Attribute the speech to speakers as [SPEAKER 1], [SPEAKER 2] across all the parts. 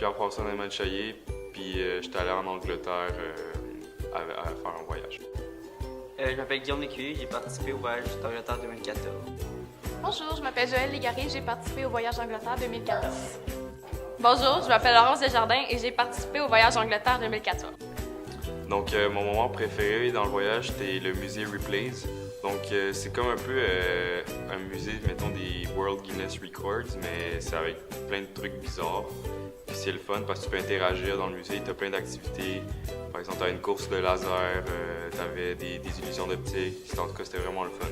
[SPEAKER 1] Pierre-François Desmaines-Chaillé, puis j'étais allé en Angleterre à faire un voyage.
[SPEAKER 2] Je m'appelle Guillaume Lécuyer, j'ai participé au voyage d'Angleterre 2014.
[SPEAKER 3] Bonjour, je m'appelle Joëlle Légaré, j'ai participé au voyage d'Angleterre 2014. Bonjour, je m'appelle Laurence Desjardins et j'ai participé au voyage d'Angleterre 2014.
[SPEAKER 1] Donc, mon moment préféré dans le voyage, c'était le musée Ripley's. Donc, c'est comme un peu un musée, mettons, des World Guinness Records, mais c'est avec plein de trucs bizarres. Puis c'est le fun parce que tu peux interagir dans le musée, tu as plein d'activités. Par exemple, tu as une course de laser, tu avais des illusions d'optique. En tout cas, c'était vraiment le fun.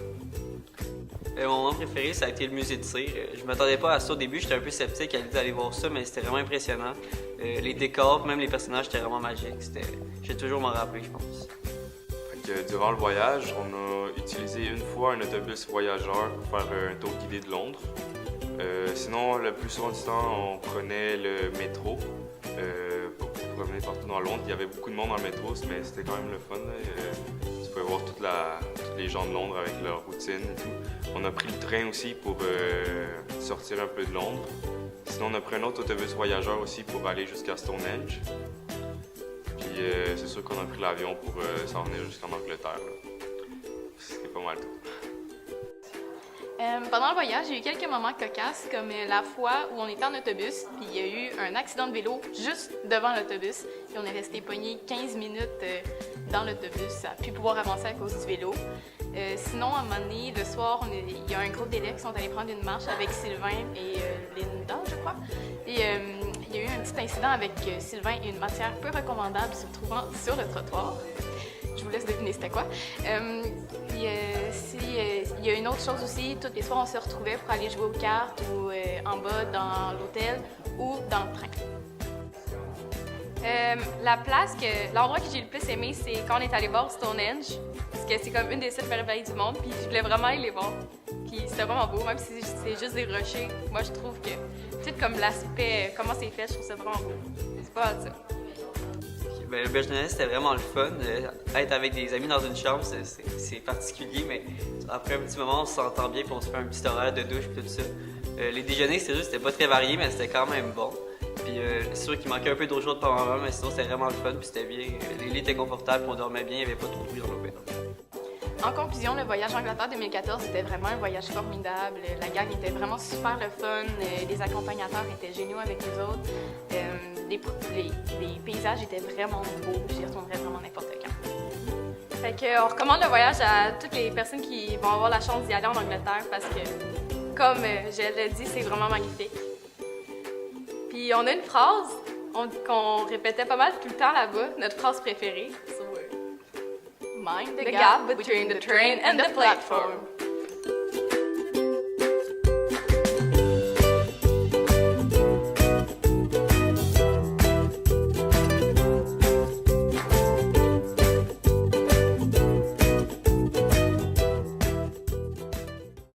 [SPEAKER 2] Mon moment préféré, ça a été le musée de cire. Je m'attendais pas à ça au début, j'étais un peu sceptique à l'idée d'aller voir ça, mais c'était vraiment impressionnant. Les décors, même les personnages, étaient vraiment magiques. Je vais toujours m'en rappeler, je pense.
[SPEAKER 1] Durant le voyage, on a utilisé une fois un autobus voyageur pour faire un tour guidé de Londres. Sinon, le plus souvent du temps, on prenait le métro pour promener partout dans Londres. Il y avait beaucoup de monde dans le métro, mais c'était quand même le fun. Tu pouvais voir tous les gens de Londres avec leur routine et tout. On a pris le train aussi pour sortir un peu de Londres. Sinon, on a pris un autre autobus voyageur aussi pour aller jusqu'à Stonehenge. Puis c'est sûr qu'on a pris l'avion pour s'en venir jusqu'en Angleterre. C'était pas mal tout.
[SPEAKER 3] Pendant le voyage, j'ai eu quelques moments cocasses, comme la fois où on était en autobus, puis il y a eu un accident de vélo juste devant l'autobus, puis on est resté pogné 15 minutes dans l'autobus à plus pouvoir avancer à cause du vélo. Sinon, à un moment donné, le soir, il y a un groupe d'élèves qui sont allés prendre une marche avec Sylvain et Linda, je crois. Et il y a eu un petit incident avec Sylvain et une matière peu recommandable se trouvant sur le trottoir. Je vous laisse deviner c'était quoi. Il y a une autre chose aussi, tous les soirs on se retrouvait pour aller jouer aux cartes ou en bas dans l'hôtel ou dans le train. L'endroit que j'ai le plus aimé, c'est quand on est allé voir Stonehenge, parce que c'est comme une des 7 merveilles du monde, puis je voulais vraiment aller les voir. Puis c'était vraiment beau, même si c'est juste des rochers. Moi, je trouve que, tout comme l'aspect, comment c'est fait, je trouve ça vraiment beau. C'est pas mal ça.
[SPEAKER 2] Le Belge de Noël, c'était vraiment le fun. Être avec des amis dans une chambre, c'est particulier, mais après un petit moment, on s'entend bien et on se fait un petit horaire de douche et tout ça. Les déjeuners, c'était pas très varié, mais c'était quand même bon. Puis c'est sûr qu'il manquait un peu d'eau chaude par moment, mais sinon c'était vraiment le fun, puis c'était bien. Les lits étaient confortables, on dormait bien, il n'y avait pas trop de bruit dans l'eau.
[SPEAKER 3] En conclusion, le voyage Angleterre 2014, c'était vraiment un voyage formidable. La gang était vraiment super le fun. Les accompagnateurs étaient géniaux avec nous autres. Les paysages étaient vraiment beaux. J'y retournerais vraiment n'importe quand. Fait que, on recommande le voyage à toutes les personnes qui vont avoir la chance d'y aller en Angleterre parce que, comme je l'ai dit, c'est vraiment magnifique. Puis on a une phrase qu'on répétait pas mal tout le temps là-bas, notre phrase préférée. Mind the gap between the train and the platform.